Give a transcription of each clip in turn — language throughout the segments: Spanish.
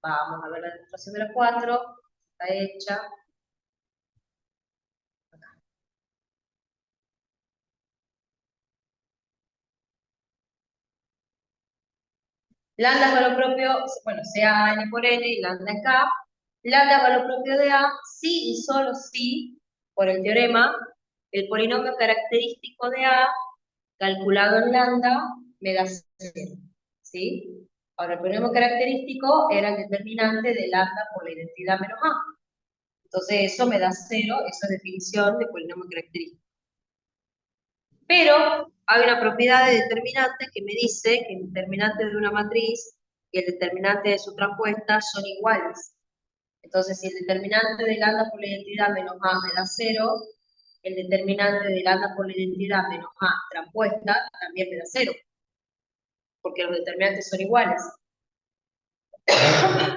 Vamos a ver la demostración de la 4. Está hecha. Lambda valor propio, bueno, sea n por n y lambda en k. Lambda valor propio de A, si y solo si, por el teorema, el polinomio característico de A, calculado en lambda, me da 0. ¿Sí? Ahora, el polinomio característico era el determinante de lambda por la identidad menos A. Entonces, eso me da 0, eso es definición de polinomio característico. Pero hay una propiedad de determinante que me dice que el determinante de una matriz y el determinante de su transpuesta son iguales. Entonces, si el determinante de lambda por la identidad menos A me da 0, el determinante de lambda por la identidad menos A transpuesta también me da 0, porque los determinantes son iguales.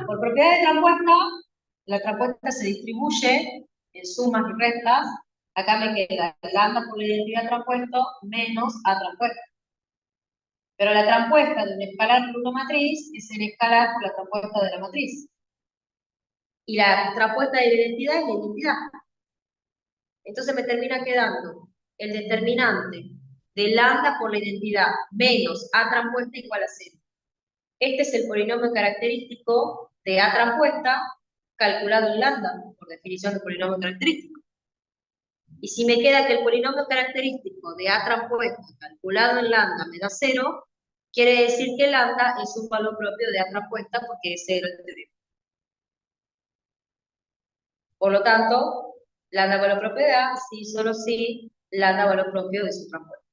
Por propiedad de transpuesta, la transpuesta se distribuye en sumas y restas. Acá me queda lambda por la identidad transpuesto menos A transpuesto. Pero la transpuesta de un escalar por una matriz es el escalar por la transpuesta de la matriz. Y la transpuesta de la identidad es la identidad. Entonces me termina quedando el determinante de lambda por la identidad menos A transpuesta igual a 0. Este es el polinomio característico de A transpuesta calculado en lambda, por definición de polinomio característico. Y si me queda que el polinomio característico de A transpuesta calculado en lambda me da 0, quiere decir que lambda es un valor propio de A transpuesta porque ese era el teorema. Por lo tanto, lambda valor propio de A, sí, solo sí, lambda valor propio de su transpuesta.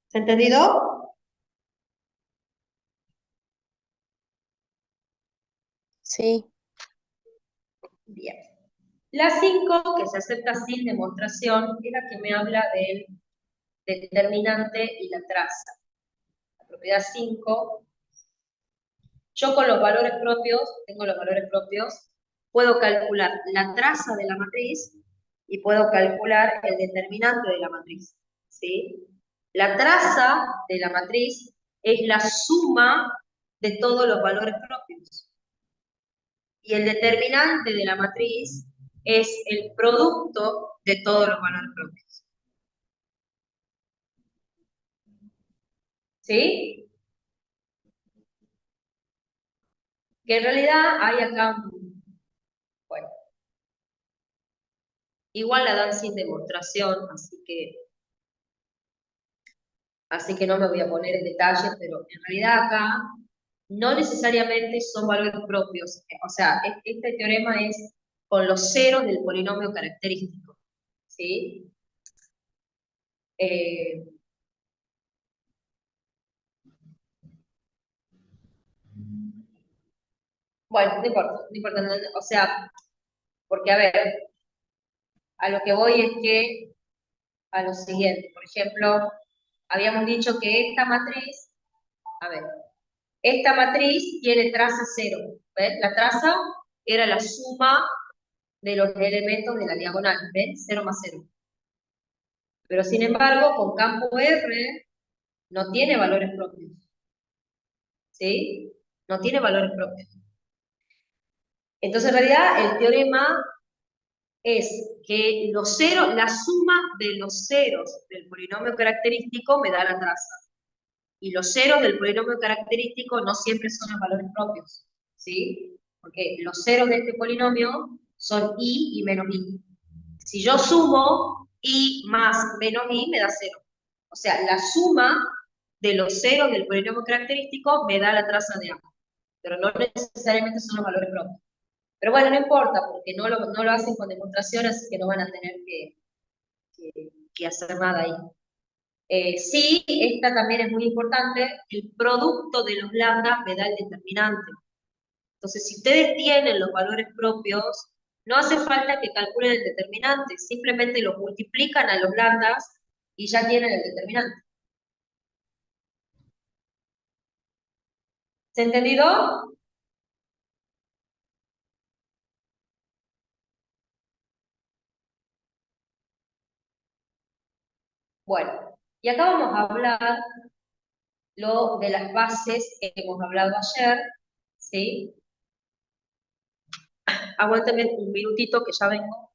¿Se ha entendido? Sí. Bien. La 5, que se acepta sin demostración, es la que me habla del determinante y la traza. La propiedad 5, yo con los valores propios, tengo los valores propios, puedo calcular la traza de la matriz y puedo calcular el determinante de la matriz. ¿Sí? La traza de la matriz es la suma de todos los valores propios. Y el determinante de la matriz es el producto de todos los valores propios. ¿Sí? Que en realidad hay acá, bueno, igual la dan sin demostración, así que no me voy a poner en detalles, pero en realidad acá no necesariamente son valores propios. O sea, este teorema es con los ceros del polinomio característico. ¿Sí? Eh, bueno, no importa, no importa. O sea, porque a ver, a lo que voy es que a lo siguiente. Por ejemplo, habíamos dicho que esta matriz, a ver, esta matriz tiene traza 0. ¿Ven? La traza era la suma de los elementos de la diagonal. ¿Ven? 0 más 0. Pero sin embargo, con campo R no tiene valores propios. ¿Sí? No tiene valores propios. Entonces, en realidad, el teorema es que los ceros, la suma de los ceros del polinomio característico me da la traza. Y los ceros del polinomio característico no siempre son los valores propios. ¿Sí? Porque los ceros de este polinomio son i y menos i. Si yo sumo i más menos i, me da 0. O sea, la suma de los ceros del polinomio característico me da la traza de A. Pero no necesariamente son los valores propios. Pero bueno, no importa, porque no lo hacen con demostración, así que no van a tener que hacer nada ahí. Sí, esta también es muy importante, el producto de los lambda me da el determinante. Entonces, si ustedes tienen los valores propios, no hace falta que calculen el determinante, simplemente los multiplican a los lambdas y ya tienen el determinante. ¿Se ha entendido? Bueno, y acá vamos a hablar lo de las bases que hemos hablado ayer, ¿sí? Aguántame un minutito que ya vengo.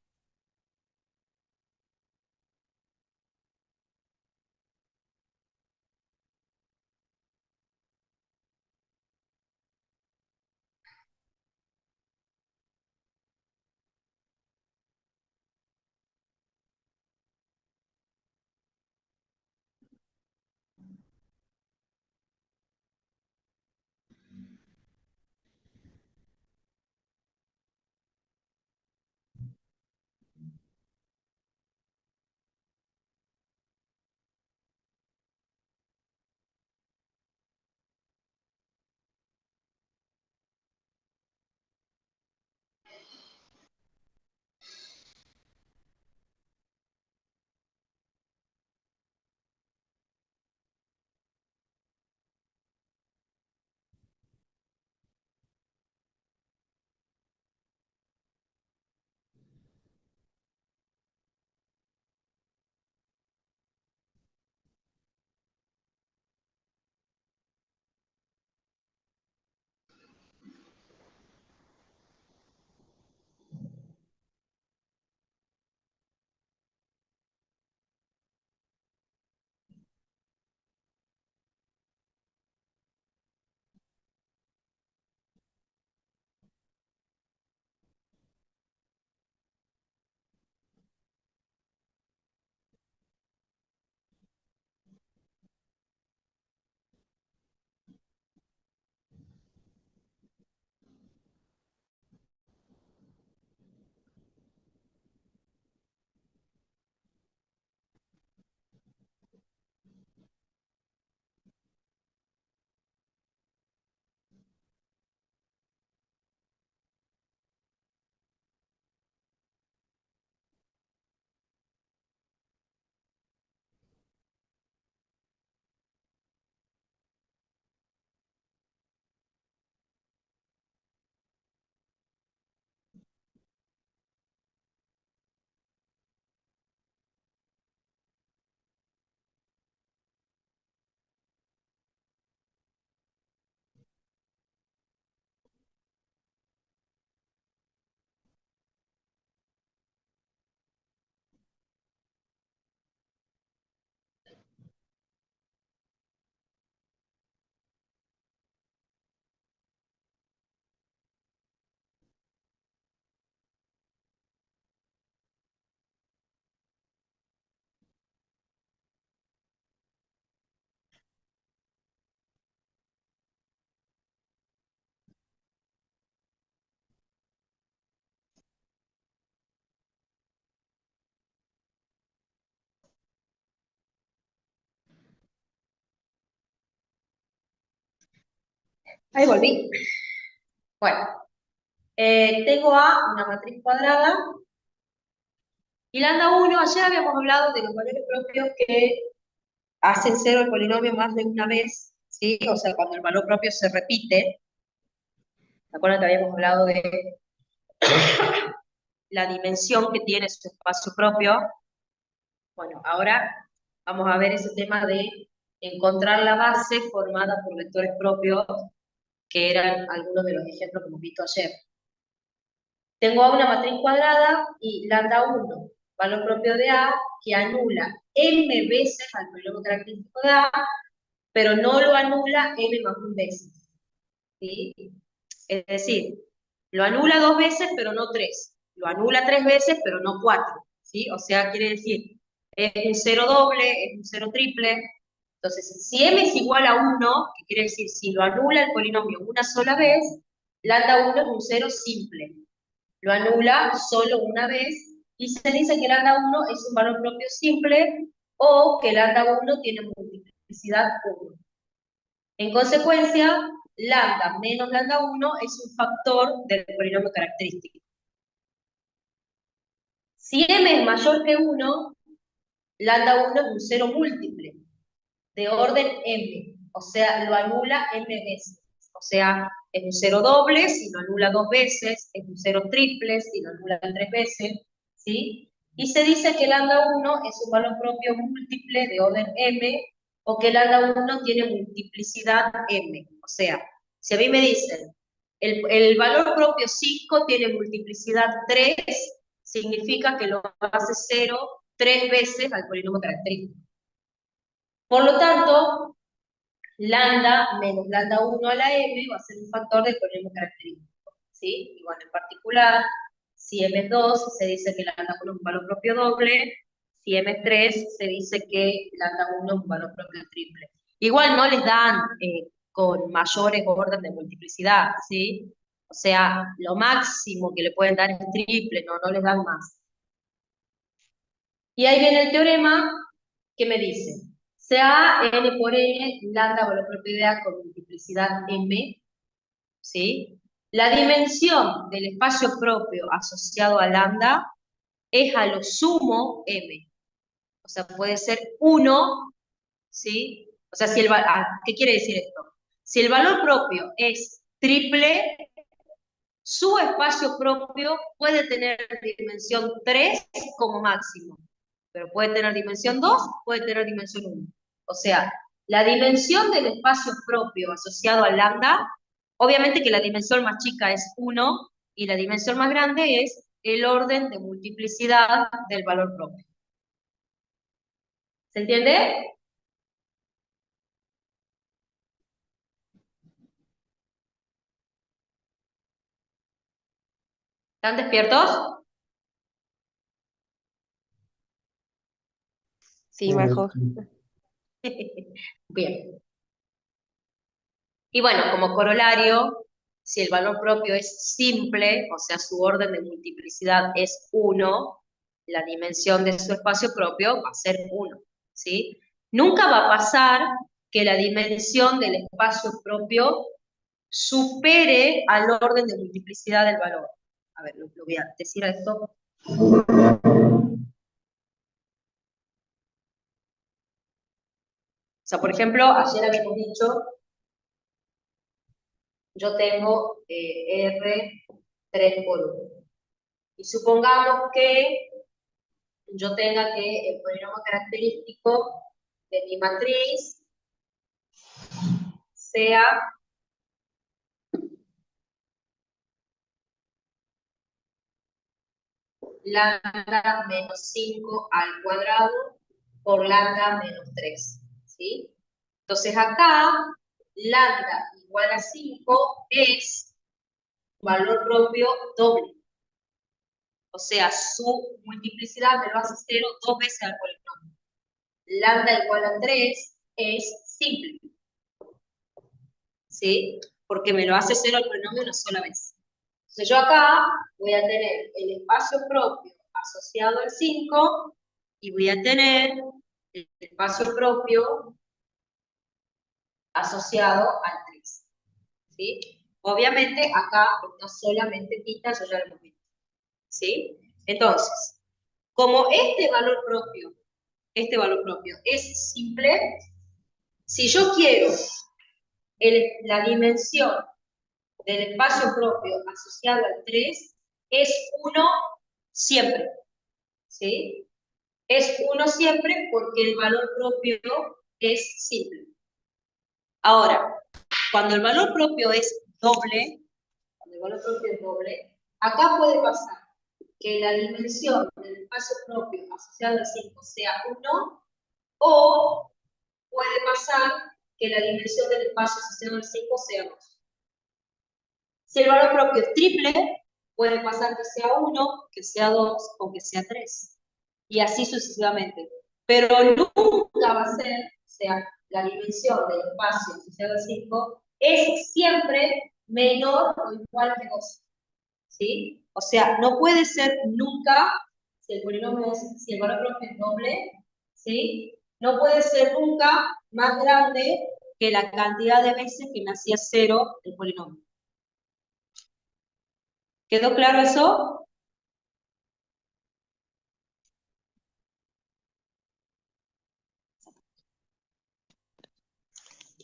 Ahí volví. Bueno, tengo A, una matriz cuadrada, y lambda 1, ayer habíamos hablado de los valores propios que hacen cero el polinomio más de una vez, ¿sí? O sea, cuando el valor propio se repite. ¿Se acuerdan que habíamos hablado de la dimensión que tiene su espacio propio? Bueno, ahora vamos a ver ese tema de encontrar la base formada por vectores propios, que eran algunos de los ejemplos que hemos visto ayer. Tengo A una matriz cuadrada y lambda 1, valor propio de A, que anula m veces al polinomio característico de A, pero no lo anula m más 1 veces, ¿sí? Es decir, lo anula 2 veces, pero no 3. Lo anula 3 veces, pero no 4, ¿sí? O sea, quiere decir, es un cero doble, es un cero triple. Entonces, si m es igual a 1, que quiere decir, si lo anula el polinomio una sola vez, lambda 1 es un cero simple. Lo anula solo una vez y se dice que lambda 1 es un valor propio simple o que lambda 1 tiene multiplicidad 1. En consecuencia, lambda menos lambda 1 es un factor del polinomio característico. Si m es mayor que 1, lambda 1 es un cero múltiple de orden m, o sea, lo anula m veces. O sea, es un cero doble si lo anula 2 veces, es un cero triple si lo anula 3 veces, ¿sí? Y se dice que lambda 1 es un valor propio múltiple de orden m o que lambda 1 tiene multiplicidad m. O sea, si a mí me dicen, el valor propio 5 tiene multiplicidad 3, significa que lo hace 0 3 veces al polinomio característico. Por lo tanto, lambda menos lambda 1 a la m va a ser un factor del polinomio característico, ¿sí? Y bueno, en particular, si m es 2, se dice que lambda 1 es un valor propio doble, si m es 3, se dice que lambda 1 es un valor propio triple. Igual no les dan con mayores orden de multiplicidad, ¿sí? O sea, lo máximo que le pueden dar es triple, no les dan más. Y ahí viene el teorema que me dice, sea n por n, lambda valor propio de A con multiplicidad m, ¿sí? La dimensión del espacio propio asociado a lambda es a lo sumo m. O sea, puede ser 1, ¿sí? O sea, si ¿qué quiere decir esto? Si el valor propio es triple, su espacio propio puede tener dimensión 3 como máximo, pero puede tener dimensión 2, puede tener dimensión 1. O sea, la dimensión del espacio propio asociado a lambda, obviamente que la dimensión más chica es 1 y la dimensión más grande es el orden de multiplicidad del valor propio. ¿Se entiende? ¿Están despiertos? Sí, Majo. Bien. Y bueno, como corolario, si el valor propio es simple, o sea, su orden de multiplicidad es 1, la dimensión de su espacio propio va a ser 1, ¿sí? Nunca va a pasar que la dimensión del espacio propio supere al orden de multiplicidad del valor. A ver, lo voy a decir a esto. O sea, por ejemplo, ayer habíamos dicho, yo tengo R 3 por 1. Y supongamos que yo tenga que el polinomio característico de mi matriz sea lambda menos 5 al cuadrado por lambda menos 3, ¿sí? Entonces acá, lambda igual a 5 es valor propio doble. O sea, su multiplicidad me lo hace 0 2 veces al polinomio. Lambda igual a 3 es simple, ¿sí? Porque me lo hace 0 al polinomio una sola vez. Entonces yo acá voy a tener el espacio propio asociado al 5 y voy a tener el espacio propio asociado al 3, ¿sí? Obviamente acá está solamente quita, yo ya lo hemos visto, ¿sí? Entonces, como este valor propio es simple, si yo quiero la dimensión del espacio propio asociado al 3, es 1 siempre, ¿sí? Es 1 siempre porque el valor propio es simple. Ahora, cuando el valor propio es doble, acá puede pasar que la dimensión del espacio propio asociado al 5 sea 1, o puede pasar que la dimensión del espacio asociado al 5 sea 2. Si el valor propio es triple, puede pasar que sea 1, que sea 2 o que sea 3. Y así sucesivamente. Pero nunca va a ser, o sea, la dimensión del espacio asociado al 5 es siempre menor o igual que 2. ¿Sí? O sea, no puede ser nunca, si el polinomio si el valor propio es doble, ¿sí? No puede ser nunca más grande que la cantidad de veces que me hacía 0 el polinomio. ¿Quedó claro eso?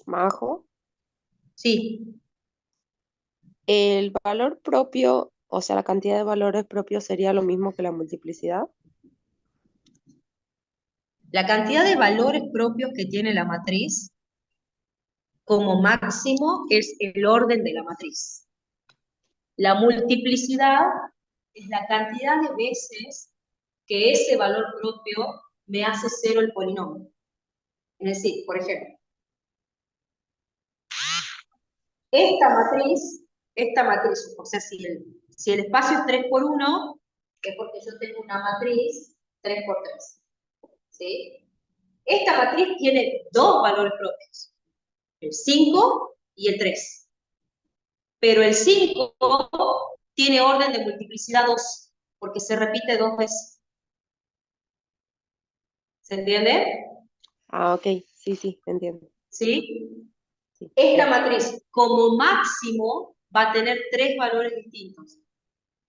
Majo, Sí. el valor propio, o sea, la cantidad de valores propios sería lo mismo que la multiplicidad. La cantidad de valores propios que tiene la matriz como máximo es el orden de la matriz. La multiplicidad es la cantidad de veces que ese valor propio me hace cero el polinomio. Es decir, por ejemplo, esta matriz, o sea, si el espacio es 3 por 1, es porque yo tengo una matriz 3 por 3. ¿Sí? Esta matriz tiene dos valores propios, el 5 y el 3. Pero el 5 tiene orden de multiplicidad 2, porque se repite dos veces. ¿Se entiende? Ah, ok, sí, entiendo. ¿Sí? Sí, Esta gracias. matriz, como máximo, va a tener tres valores distintos.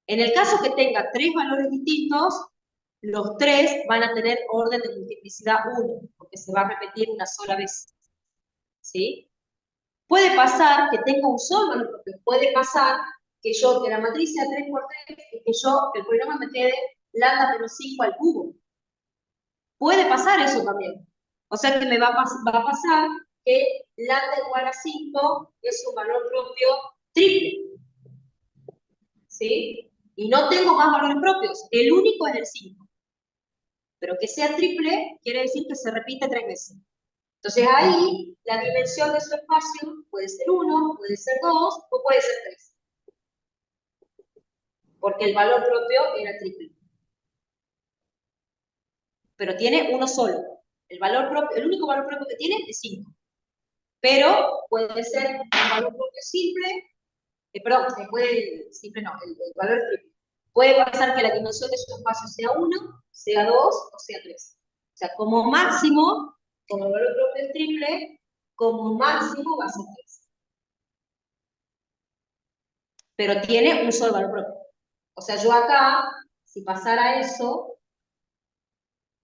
En el caso que tenga tres valores distintos, los tres van a tener orden de multiplicidad 1, porque se va a repetir una sola vez. ¿Sí? Puede pasar que tenga un solo valor propio. Puede pasar que la matriz sea 3 por 3 y que el polinomio me quede lambda menos 5 al cubo. Puede pasar eso también. O sea que me va a pasar que lambda igual a 5 es un valor propio triple. ¿Sí? Y no tengo más valores propios. El único es el 5. Pero que sea triple quiere decir que se repite 3 veces. Entonces ahí la dimensión de su espacio puede ser 1, puede ser 2 o puede ser 3. Porque el valor propio era triple. Pero tiene uno solo. El único valor propio que tiene es 5. Pero puede ser un valor propio simple, simple no, el valor triple. Puede pasar que la dimensión de su espacio sea 1, sea 2 o sea 3. O sea, como máximo, como el valor propio es triple, como máximo va a ser 3. Pero tiene un solo valor propio. O sea, yo acá, si pasara eso,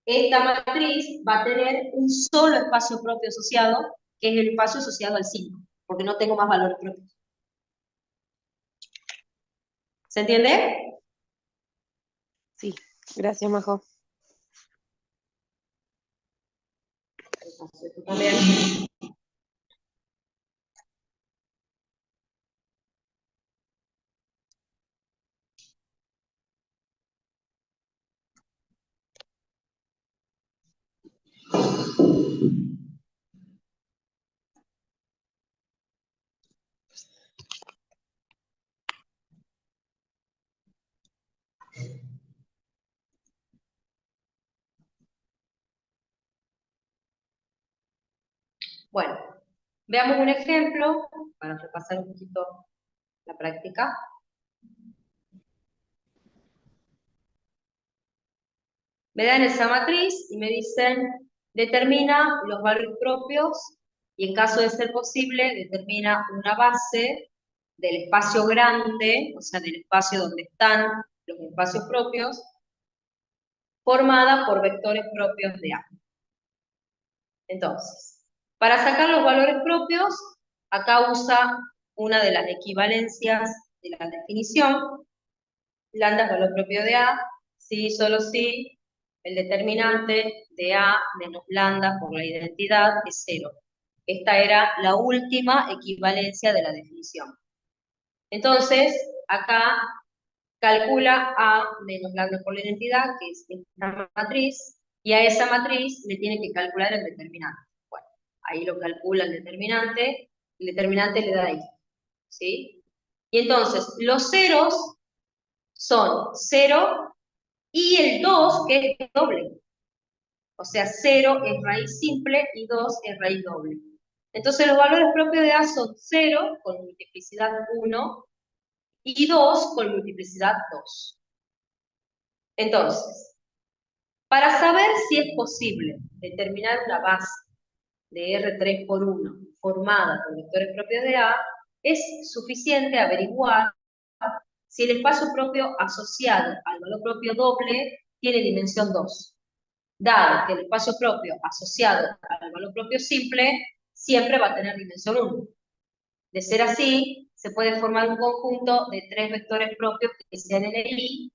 esta matriz va a tener un solo espacio propio asociado, que es el espacio asociado al 5, porque no tengo más valores propios. ¿Se entiende? Sí, gracias, Majo. Entonces, también. Bueno, veamos un ejemplo para repasar un poquito la práctica. Me dan esa matriz y me dicen, determina los valores propios y en caso de ser posible, determina una base del espacio grande, o sea, del espacio donde están los espacios propios, formada por vectores propios de A. Entonces, para sacar los valores propios, acá usa una de las equivalencias de la definición. Lambda es valor propio de A, si, solo si, el determinante de A menos lambda por la identidad es 0. Esta era la última equivalencia de la definición. Entonces, acá calcula A menos lambda por la identidad, que es esta matriz, y a esa matriz le tiene que calcular el determinante. Bueno, ahí lo calcula el determinante le da ahí, ¿sí? Y entonces, los ceros son 0 y el 2, que es doble. O sea, 0 es raíz simple y 2 es raíz doble. Entonces, los valores propios de A son 0 con multiplicidad 1 y 2 con multiplicidad 2. Entonces, para saber si es posible determinar una base de R3 por 1 formada por vectores propios de A, es suficiente averiguar si el espacio propio asociado al valor propio doble tiene dimensión 2. Dado que el espacio propio asociado al valor propio simple siempre va a tener dimensión 1. De ser así, se puede formar un conjunto de tres vectores propios que sean NI,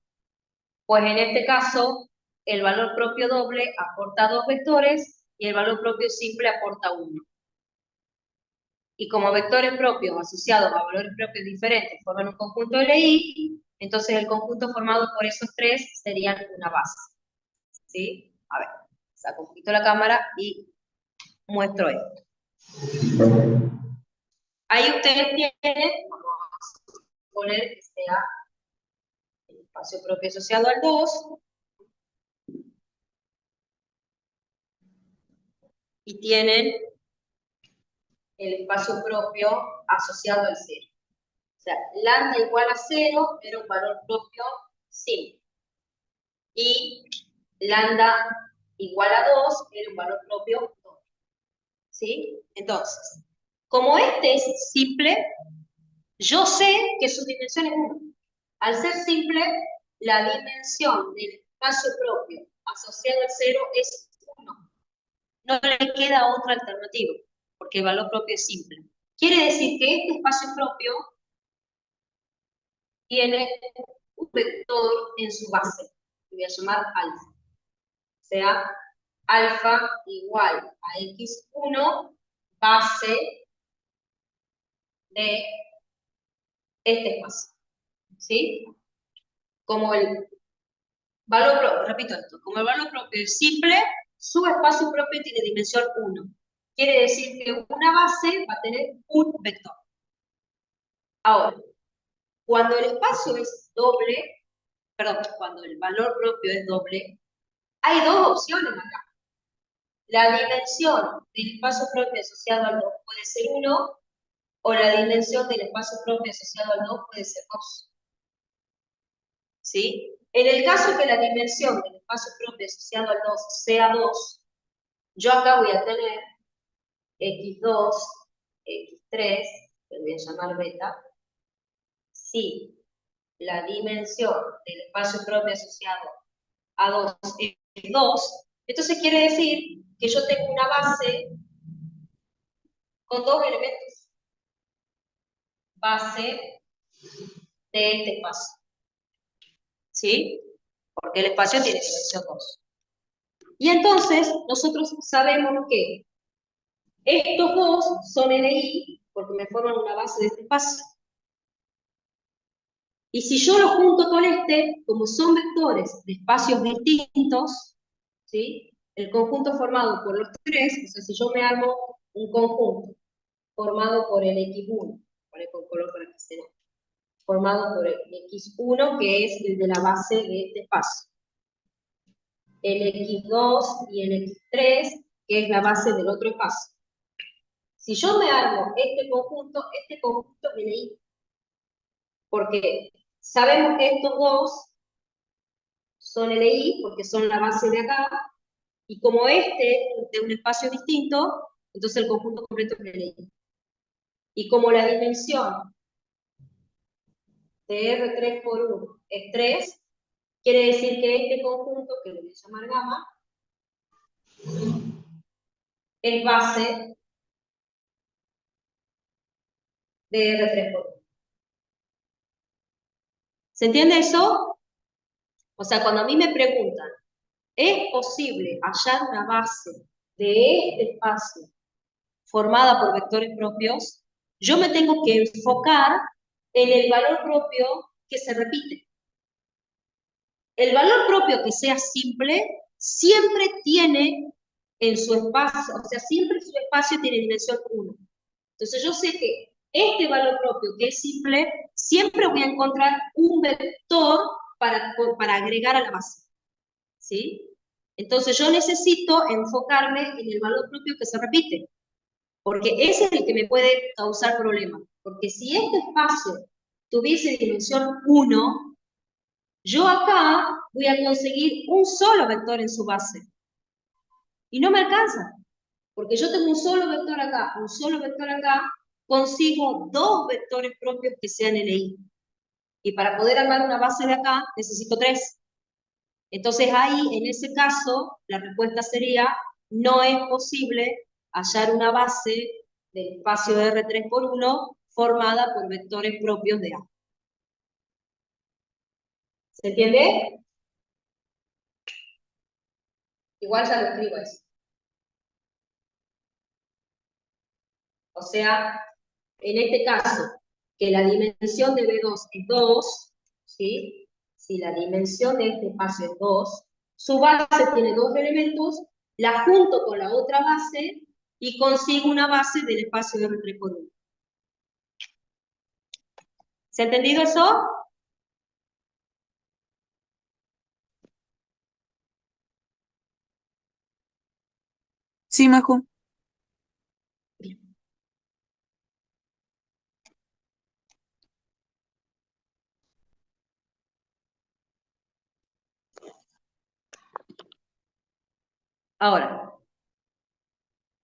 pues en este caso el valor propio doble aporta 2 vectores y el valor propio simple aporta 1. Y como vectores propios asociados a valores propios diferentes forman un conjunto LI, entonces el conjunto formado por esos tres serían una base. ¿Sí? A ver, saco un poquito la cámara y muestro esto. Ahí ustedes tienen, vamos a poner que sea el espacio propio asociado al 2, y tienen el espacio propio asociado al 0. O sea, lambda igual a 0 era un valor propio simple. Y lambda igual a 2 era un valor propio 2. ¿Sí? Entonces, como este es simple, yo sé que su dimensión es 1. Al ser simple, la dimensión del espacio propio asociado al 0 es 1. No le queda otra alternativa, porque el valor propio es simple. Quiere decir que este espacio propio tiene un vector en su base, que voy a llamar alfa. O sea, alfa igual a x1 base de este espacio. ¿Sí? Como el valor propio, repito esto, como el valor propio es simple, su espacio propio tiene dimensión 1. Quiere decir que una base va a tener un vector. Ahora, cuando el espacio es doble, perdón, cuando el valor propio es doble, hay dos opciones acá. La dimensión del espacio propio asociado al 2 puede ser 1, o la dimensión del espacio propio asociado al 2 puede ser 2. ¿Sí? En el caso que la dimensión del espacio propio asociado al 2 sea 2, yo acá voy a tener x2, x3, que voy a llamar beta, si la dimensión del espacio propio asociado a 2 es 2, entonces quiere decir que yo tengo una base con dos elementos. Base de este espacio. ¿Sí? Porque el espacio tiene dimensión 2. Y entonces nosotros sabemos que estos dos son LI porque me forman una base de este espacio. Y si yo lo junto con este, como son vectores de espacios distintos, ¿sí? El conjunto formado por los tres, o sea, si yo me armo un conjunto formado por el X1, pone con color para que se note, formado por el X1, que es el de la base de este espacio, el X2 y el X3, que es la base del otro espacio. Si yo me armo este conjunto es LI. Porque sabemos que estos dos son LI, porque son la base de acá, y como este es de un espacio distinto, entonces el conjunto completo es LI. Y como la dimensión de R3 por 1 es 3, quiere decir que este conjunto, que lo voy a llamar gamma, es base de R3 por 1. ¿Se entiende eso? O sea, cuando a mí me preguntan, ¿es posible hallar una base de este espacio formada por vectores propios? Yo me tengo que enfocar en el valor propio que se repite. El valor propio que sea simple siempre tiene en su espacio, o sea, siempre su espacio tiene dimensión 1. Entonces yo sé que este valor propio que es simple, siempre voy a encontrar un vector para agregar a la base. ¿Sí? Entonces yo necesito enfocarme en el valor propio que se repite, porque ese es el que me puede causar problemas. Porque si este espacio tuviese dimensión 1, yo acá voy a conseguir un solo vector en su base. Y no me alcanza, porque yo tengo un solo vector acá, un solo vector acá, consigo dos vectores propios que sean LI. Y para poder armar una base de acá, necesito 3. Entonces ahí, en ese caso, la respuesta sería, no es posible hallar una base del espacio de R3 por 1 formada por vectores propios de A. ¿Se entiende? Igual ya lo escribo eso. O sea, en este caso, que la dimensión de B2 es 2, ¿sí? Si la dimensión de este espacio es 2, su base tiene dos elementos, la junto con la otra base y consigo una base del espacio R3 por 1. ¿Se ha entendido eso? Sí, Majo. Ahora,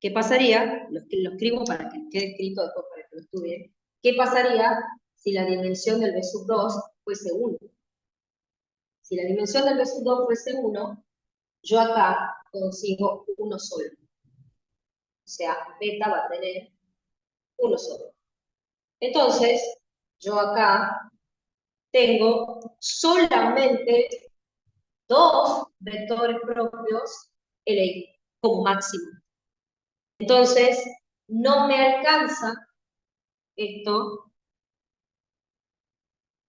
¿qué pasaría? Lo escribo para que quede escrito después para que lo estudien. ¿Qué pasaría si la dimensión del B sub 2 fuese 1? Si la dimensión del B sub 2 fuese 1, yo acá consigo uno solo. O sea, beta va a tener uno solo. Entonces, yo acá tengo solamente dos vectores propios LI como máximo. Entonces, no me alcanza esto,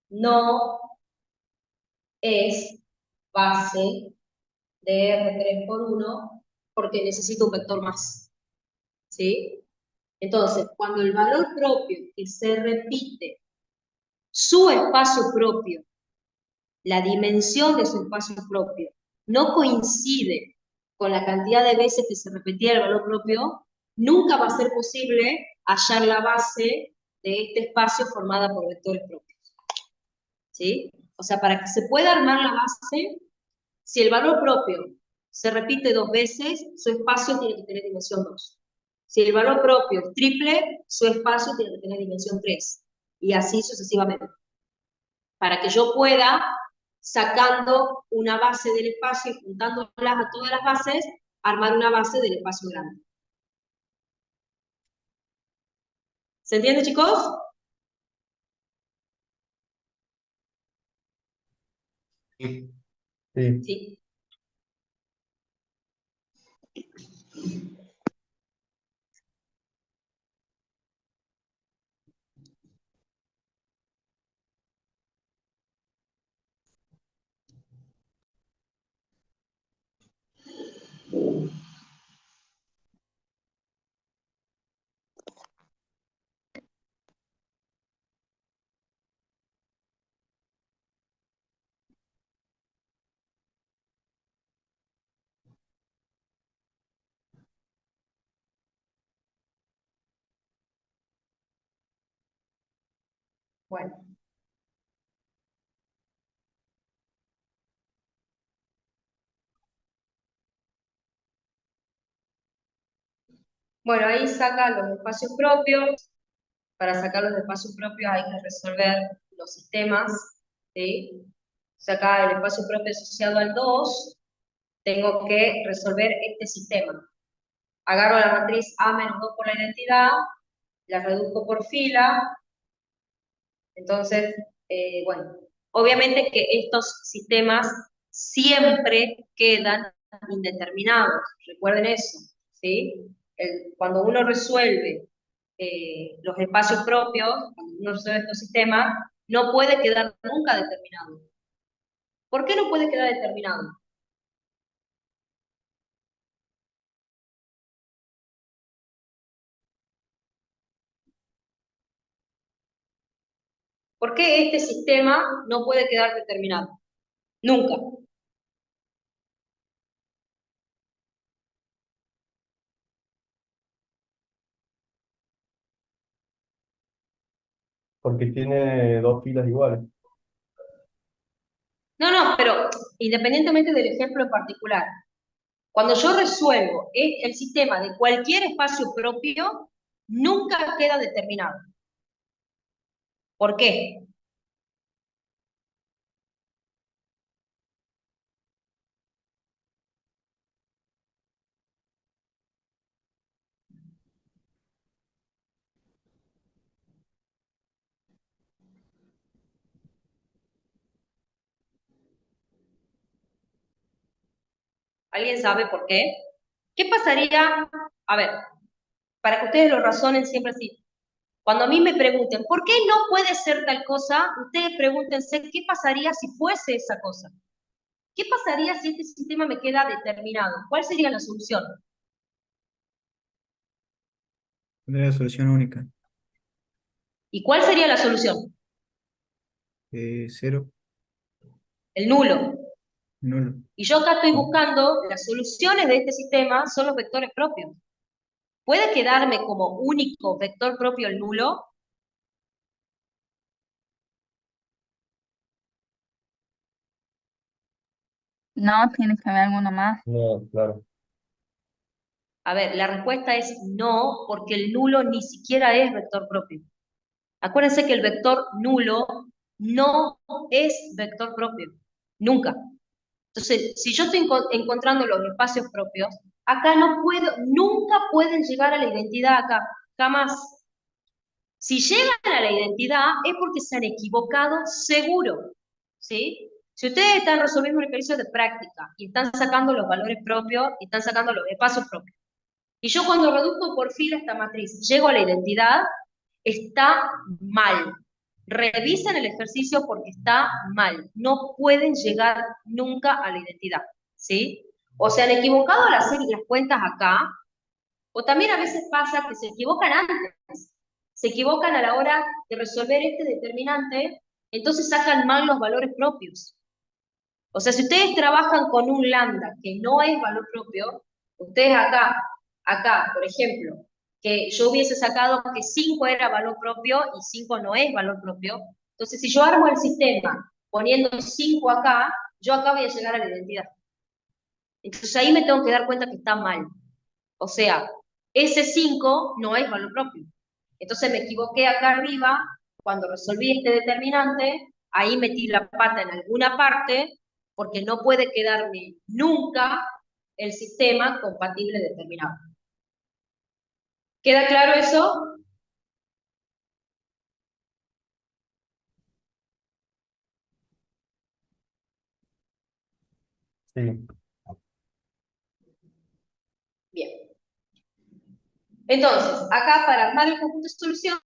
no es base de R3 por 1 porque necesito un vector más. ¿Sí? Entonces, cuando el valor propio que se repite su espacio propio, la dimensión de su espacio propio, no coincide con la cantidad de veces que se repetía el valor propio, nunca va a ser posible hallar la base de este espacio formada por vectores propios. ¿Sí? O sea, para que se pueda armar la base, si el valor propio se repite dos veces, su espacio tiene que tener dimensión 2. Si el valor propio es triple, su espacio tiene que tener dimensión 3. Y así sucesivamente. Para que yo pueda, sacando una base del espacio y juntándolas a todas las bases, armar una base del espacio grande. ¿Se entiende, chicos? Sí. Sí. Sí. Bueno. Bueno, ahí saca los espacios propios. Para sacar los espacios propios hay que resolver los sistemas. ¿Sí? Saca el espacio propio asociado al 2, tengo que resolver este sistema. Agarro la matriz A menos 2 por la identidad, la reduzco por fila, entonces, bueno, obviamente que estos sistemas siempre quedan indeterminados, recuerden eso, ¿sí? Cuando uno resuelve los espacios propios, cuando uno resuelve estos sistemas, no puede quedar nunca determinado. ¿Por qué no puede quedar determinado? ¿Por qué este sistema no puede quedar determinado? Nunca. Porque tiene dos filas iguales. No, no, pero independientemente del ejemplo en particular, cuando yo resuelvo el sistema de cualquier espacio propio, nunca queda determinado. ¿Por qué? ¿Alguien sabe por qué? ¿Qué pasaría? A ver, para que ustedes lo razonen siempre así. Cuando a mí me pregunten, ¿por qué no puede ser tal cosa? Ustedes pregúntense, ¿qué pasaría si fuese esa cosa? ¿Qué pasaría si este sistema me queda determinado? ¿Cuál sería la solución? Tendría solución única. ¿Y cuál sería la solución? Cero, El nulo. nulo. Y yo acá estoy buscando las soluciones de este sistema, son los vectores propios. ¿Puede quedarme como único vector propio el nulo? No, tiene que haber alguno más. No, claro. A ver, la respuesta es no, porque el nulo ni siquiera es vector propio. Acuérdense que el vector nulo no es vector propio, nunca. Entonces, si yo estoy encontrando los espacios propios, acá no puedo, nunca pueden llegar a la identidad acá, jamás. Si llegan a la identidad es porque se han equivocado seguro, ¿sí? Si ustedes están resolviendo un ejercicio de práctica y están sacando los valores propios y están sacando los espacios propios, y yo cuando reduzco por fila esta matriz llego a la identidad, está mal. Revisen el ejercicio porque está mal. No pueden llegar nunca a la identidad, ¿sí? O se han equivocado al hacer las cuentas acá, o también a veces pasa que se equivocan antes. Se equivocan a la hora de resolver este determinante, entonces sacan mal los valores propios. O sea, si ustedes trabajan con un lambda que no es valor propio, ustedes acá, por ejemplo, que yo hubiese sacado que 5 era valor propio y 5 no es valor propio, entonces si yo armo el sistema poniendo 5 acá, yo acá voy a llegar a la identidad. Entonces ahí me tengo que dar cuenta que está mal. O sea, ese 5 no es valor propio. Entonces me equivoqué acá arriba, cuando resolví este determinante, ahí metí la pata en alguna parte, porque no puede quedarme nunca el sistema compatible determinado. ¿Queda claro eso? Sí. Bien. Entonces, acá para armar el conjunto de solución,